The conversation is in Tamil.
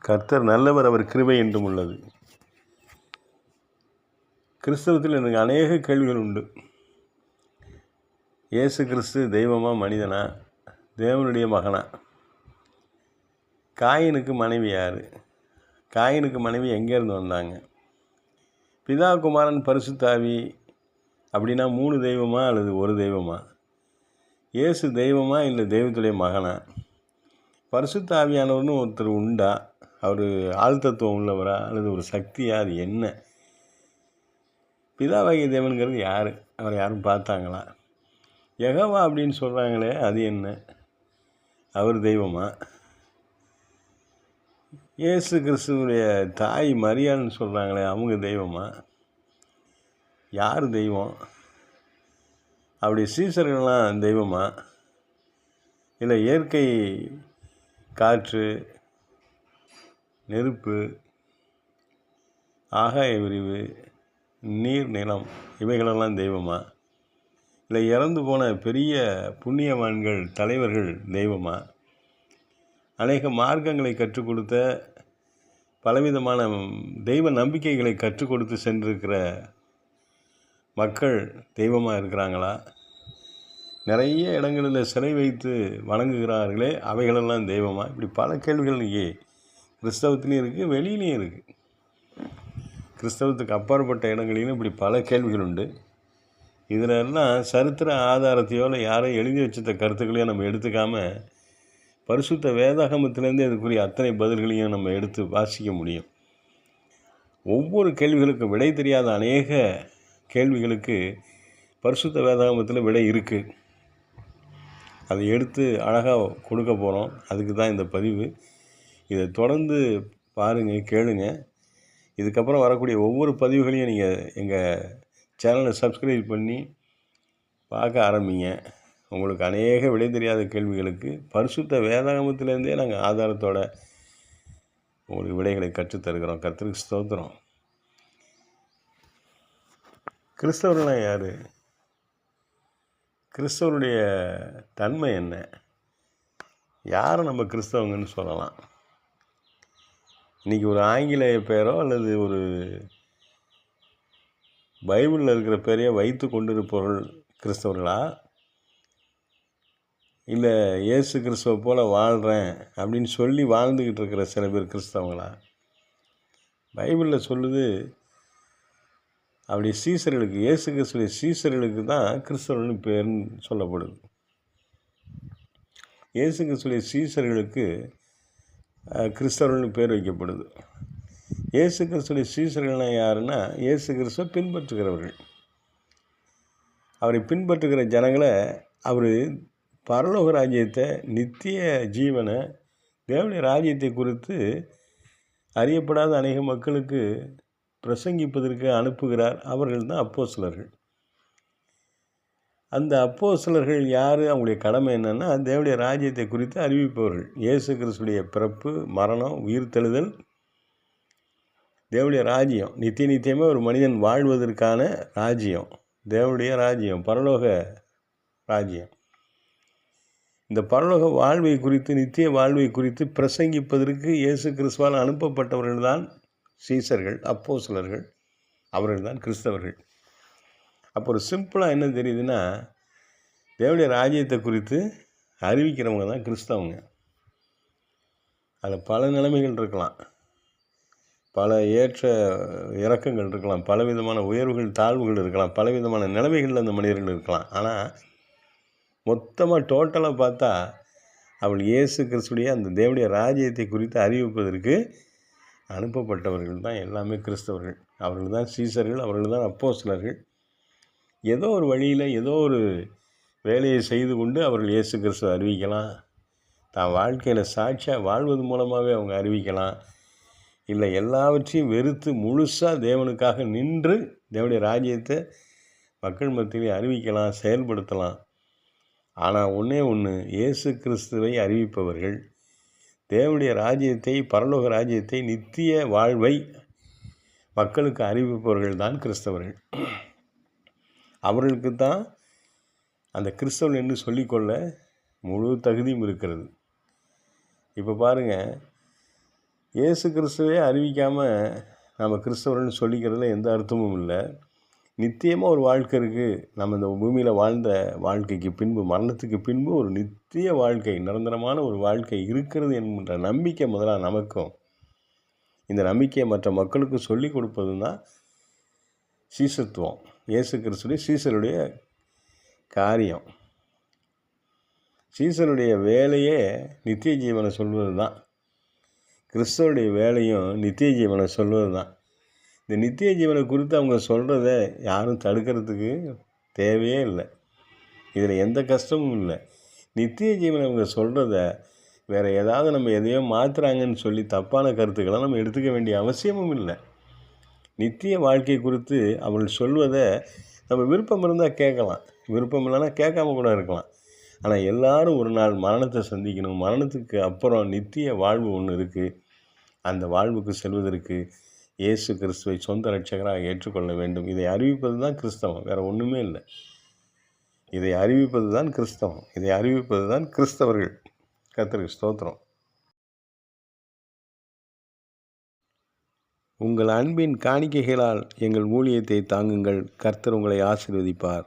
கர்த்தர் நல்லவர், அவர் கிருபை என்றும் உள்ளது. கிறிஸ்தவத்தில் எனக்கு அநேக கேள்விகள் உண்டு. இயேசு கிறிஸ்து தெய்வமா மனிதனா, தேவனுடைய மகனா? காயினுக்கு மனைவி யார்? காயினுக்கு மனைவி எங்கேருந்து வந்தாங்க? பிதா, குமாரன், பரிசுத்தாவி அப்படின்னா 3 தெய்வமா அல்லது ஒரு தெய்வமா? இயேசு தெய்வமா இல்லை தெய்வத்துடைய மகனா? பரிசுத்தாவியானவர்னு ஒருத்தர் உண்டா? அவர் ஆழ்தத்துவம் உள்ளவரா அல்லது ஒரு சக்தியா? அது என்ன? பிதாவாகிய தேவனுங்கிறது யார்? அவரை யாரும் பார்த்தாங்களா? யெகோவா அப்படின்னு சொல்கிறாங்களே, அது என்ன? அவர் தெய்வமா? இயேசு கிறிஸ்துவுடைய தாய் மரியாள்னு சொல்கிறாங்களே, அவங்க தெய்வமா? யார் தெய்வம்? அப்படி சீசர்கள்லாம் தெய்வமா? இல்லை இயற்கை காற்று, நெருப்பு, ஆகாய விரிவு, நீர், நிலம் இவைகளெல்லாம் தெய்வமா? இல்லை இறந்து போன பெரிய புண்ணியவான்கள், தலைவர்கள் தெய்வமா? அநேக மார்க்கங்களை கற்றுக் கொடுத்த, பலவிதமான தெய்வ நம்பிக்கைகளை கற்றுக் கொடுத்து சென்றிருக்கிற மக்கள் தெய்வமாக இருக்கிறாங்களா? நிறைய இடங்களில் சிலை வைத்து வணங்குகிறார்களே, அவைகளெல்லாம் தெய்வமா? இப்படி பல கேள்விகள் இங்கே கிறிஸ்தவத்துலேயும் இருக்குது, வெளியிலையும் இருக்குது. கிறிஸ்தவத்துக்கு அப்பாற்பட்ட இடங்களிலும் இப்படி பல கேள்விகள் உண்டு. இதில் எல்லாம் சரித்திர ஆதாரத்தையோ இல்லை யாரோ எழுதி வச்சிருந்த கருத்துக்களையோ நம்ம எடுத்துக்காமல் பரிசுத்த வேதாகமத்திலேருந்து இதுக்குரிய அத்தனை பதில்களையும் நம்ம எடுத்து வாசிக்க முடியும். ஒவ்வொரு கேள்விகளுக்கும் விடை தெரியாத அநேக கேள்விகளுக்கு பரிசுத்த வேதாகமத்தில் விடை இருக்குது. அதை எடுத்து அழகாக கொடுக்க போகிறோம். அதுக்கு தான் இந்த பதிவு. இதை தொடர்ந்து பாருங்கள், கேளுங்க. இதுக்கப்புறம் வரக்கூடிய ஒவ்வொரு பதிவுகளையும் நீங்கள் எங்கள் சேனலை சப்ஸ்கிரைப் பண்ணி பார்க்க ஆரம்பிங்க. உங்களுக்கு அநேக விடை தெரியாத கேள்விகளுக்கு பரிசுத்த வேதாகமத்திலேருந்தே நாங்கள் ஆதாரத்தோட உங்களுக்கு விடைகளை கற்றுத்தருகிறோம். கர்த்தருக்கு ஸ்தோத்திரம். கிறிஸ்தவர்கள்லாம் யார்? கிறிஸ்தவருடைய தன்மை என்ன? யாரை நம்ம கிறிஸ்தவங்கன்னு சொல்லலாம்? இன்றைக்கி ஒரு ஆங்கிலேய பேரோ அல்லது ஒரு பைபிளில் இருக்கிற பேரையோ வைத்து கொண்டிருப்பவர்கள் கிறிஸ்தவர்களா? இல்லை இயேசு கிறிஸ்துவை போல் வாழ்கிறேன் அப்படின்னு சொல்லி வாழ்ந்துக்கிட்டு இருக்கிற சில பேர் கிறிஸ்தவங்களா? பைபிளில் சொல்லுது, அப்படி சீசர்களுக்கு, இயேசு கிறிஸ்துடைய சீசர்களுக்கு தான் கிறிஸ்தவர்கள்னு பேர்னு சொல்லப்படுது. இயேசு கிறிஸ்துடைய சீசர்களுக்கு கிறிஸ்தவர்கள்னு பேர் வைக்கப்படுது. இயேசு கிறிஸ்துடைய சீசர்கள்னால் யாருன்னா, இயேசு கிறிஸ்துவை பின்பற்றுகிறவர்கள். அவரை பின்பற்றுகிற ஜனங்களை அவர் பரலோக ராஜ்யத்தை, நித்திய ஜீவனை, தேவனுடைய ராஜ்யத்தை குறித்து அறியப்படாத அநேக மக்களுக்கு பிரசங்கிப்பதற்கு அனுப்புகிறார். அவர்கள் தான் அப்போஸ்தலர்கள். அந்த அப்போஸ்தலர்கள் யார்? அவங்களுடைய கடமை என்னென்னா, தேவனுடைய ராஜ்யத்தை குறித்து அறிவிப்பவர்கள். இயேசு கிறிஸ்துடைய பிறப்பு, மரணம், உயிர்த்தெழுதல், தேவனுடைய ராஜ்யம், நித்தியமாக ஒரு மனிதன் வாழ்வதற்கான ராஜ்யம், தேவனுடைய ராஜ்யம், பரலோக ராஜ்யம். இந்த பரலோக வாழ்வை குறித்து, நித்திய வாழ்வை குறித்து பிரசங்கிப்பதற்கு இயேசு கிறிஸ்துவால் அனுப்பப்பட்டவர்கள் தான் சீசர்கள், அப்போஸ்தலர்கள். அவர்கள் தான் கிறிஸ்தவர்கள். அப்போ ஒரு சிம்பிளாக என்ன தெரியுதுன்னா, தேவனுடைய ராஜ்யத்தை குறித்து அறிவிக்கிறவங்க தான் கிறிஸ்தவங்க. அதில் பல நிலைமைகள் இருக்கலாம், பல ஏற்ற இறக்கங்கள் இருக்கலாம், பலவிதமான உயர்வுகள் தாழ்வுகள் இருக்கலாம், பலவிதமான நிலைமைகளில் அந்த மனிதர்கள் இருக்கலாம். ஆனால் மொத்தமாக டோட்டலாக பார்த்தா அவள் இயேசு கிறிஸ்துடைய அந்த தேவனுடைய ராஜ்யத்தை குறித்து அறிவிப்பதற்கு அனுப்பப்பட்டவர்கள் தான் எல்லாமே கிறிஸ்தவர்கள். அவர்கள் தான் சீசர்கள், அவர்கள் தான் அப்போஸ்தலர்கள். ஏதோ ஒரு வழியில் ஏதோ ஒரு வேலையை செய்து கொண்டு அவர்கள் இயேசு கிறிஸ்துவை அறிவிக்கலாம். தான் வாழ்க்கையில் சாட்சியாக வாழ்வது மூலமாகவே அவங்க அறிவிக்கலாம். இல்லை எல்லாவற்றையும் வெறுத்து முழுசாக தேவனுக்காக நின்று தேவனுடைய ராஜ்யத்தை மக்கள் மத்தியிலே அறிவிக்கலாம், செயல்படுத்தலாம். ஆனால் ஒன்றே ஒன்று, இயேசு கிறிஸ்துவை அறிவிப்பவர்கள் தேவனுடைய ராஜ்யத்தை, பரலோக ராஜ்யத்தை, நித்திய வாழ்வை மக்களுக்கு அறிவிப்பவர்கள் தான் கிறிஸ்தவர்கள். அவர்களுக்கு தான் அந்த கிறிஸ்தவன் என்று சொல்லிக்கொள்ள முழு தகுதியும் இருக்கிறது. இப்போ பாருங்கள், இயேசு கிறிஸ்துவே அறிவிக்காமல் நம்ம கிறிஸ்தவர்கள்னு சொல்லிக்கிறதுல எந்த அர்த்தமும் இல்லை. நித்தியமாக ஒரு வாழ்க்கை இருக்குது. நம்ம இந்த பூமியில் வாழ்ந்த வாழ்க்கைக்கு பின்பு, மரணத்துக்கு பின்பு ஒரு நித்திய வாழ்க்கை, நிரந்தரமான ஒரு வாழ்க்கை இருக்கிறது என்கின்ற நம்பிக்கை முதலாக நமக்கும், இந்த நம்பிக்கையை மற்ற மக்களுக்கும் சொல்லி கொடுப்பது தான் சீசத்துவம். இயேசு கிறிஸ்துடைய சீசருடைய காரியம். சீசருடைய வேலையே நித்திய ஜீவனை சொல்வது தான். கிறிஸ்துவனுடைய வேலையும் நித்திய ஜீவனை சொல்வது தான். இந்த நித்திய ஜீவனை குறித்து அவங்க சொல்கிறத யாரும் தடுக்கிறதுக்கு தேவையே இல்லை. இதில் எந்த கஷ்டமும் இல்லை. நித்திய ஜீவனை அவங்க சொல்கிறத வேறு ஏதாவது நம்ம எதையோ மாற்றுறாங்கன்னு சொல்லி தப்பான கருத்துக்களை நம்ம எடுத்துக்க வேண்டிய அவசியமும் இல்லை. நித்திய வாழ்க்கை குறித்து அவர்கள் சொல்வதை நம்ம விருப்பம் இருந்தால் கேட்கலாம், விருப்பம் இல்லைன்னா கேட்காம கூட இருக்கலாம். ஆனால் எல்லாரும் ஒரு நாள் மரணத்தை சந்திக்கணும். மரணத்துக்கு அப்புறம் நித்திய வாழ்வு ஒன்று இருக்குது. அந்த வாழ்வுக்கு செல்வதற்கு இயேசு கிறிஸ்துவை சொந்த இரட்சகராக ஏற்றுக்கொள்ள வேண்டும். இதை அறிவிப்பது தான் கிறிஸ்தவம், வேறு ஒன்றுமே இல்லை. இதை அறிவிப்பது தான் கிறிஸ்தவம், இதை அறிவிப்பது தான் கிறிஸ்தவர்கள். கர்த்தருக்கு ஸ்தோத்திரம். உங்கள் அன்பின் காணிக்கைகளால் எங்கள் ஊழியத்தை தாங்குங்கள். கர்த்தர் உங்களை ஆசீர்வதிப்பார்.